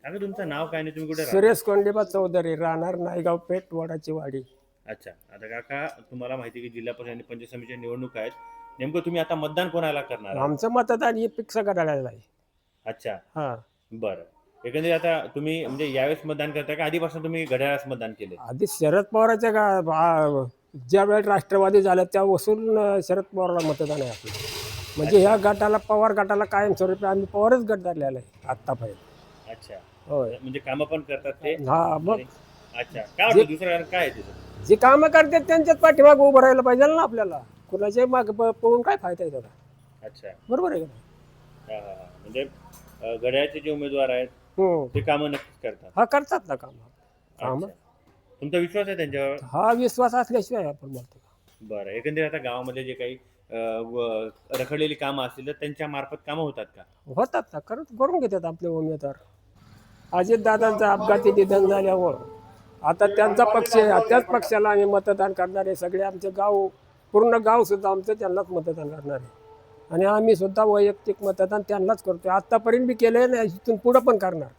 काका तुमचं नाव काय नाही, तुम्ही कुठे राहता? सुरेश कोंडीबा चौधरी, राहणार नायगाव पेठ, वडाची वाडी. अच्छा. आता काका तुम्हाला माहिती आहे की जिल्हा परिषद आणि पंचायत समितीच्या निवडणूक आहेत. नेमकं तुम्ही आता मतदान कोणाला करणार आहात? आमचं मतदान ही फिक्स घड्याळाला आहे. अच्छा. हा, बरं. एकंदरीत आता तुम्ही म्हणजे यावेळेस मतदान करताय का आधीपासून तुम्ही घड्याळास मतदान केले? आधी शरद पवाराच्या ज्या वेळेस राष्ट्रवादी झालं त्यापासून शरद पवारला मतदान आहे आपलं. म्हणजे ह्या गटाला, पवार गटाला कायमस्वरूपी आम्ही पवारच गट धरलेला आहे आत्तापर्यंत. अच्छा. होय. म्हणजे कामं पण करतात ते. हा, मग आणि- अच्छा. काय वाटतं दुसरं कारण काय आहे तिथं? जे कामं करतात त्यांच्याच पाठीमागे उभं राहायला पाहिजे ना आपल्याला. कुणाच्या मागे पळून काय फायदा आहे त्याचा? अच्छा. बरोबर आहे का नाही? हा. म्हणजे घड्याळचे जे उमेदवार आहेत ते कामं नक्कीच करतात. हा, करतात ना काम. अच्छा. तुमचा विश्वास आहे त्यांच्यावर? हा, विश्वास असल्याशिवाय आपण बोलतो का? बरं. एकंदरीत आता गावामध्ये जे काही रखडलेली कामं असतील तर त्यांच्या मार्फत कामं होतात का? होतात ना, करून घेतात आपले उमेदवार. अजितदादांचं अपघाती निधन झाल्यावर आता त्यांचा पक्ष आहे, त्याच पक्षाला आम्ही मतदान करणार आहे. सगळे आमचे गाव, पूर्ण गाव सुद्धा आमचं त्यांनाच मतदान करणार आहे. आणि आम्ही सुद्धा वैयक्तिक मतदान त्यांनाच करतोय. आत्तापर्यंत बी केलंय ना, इथून पुढं पण करणार.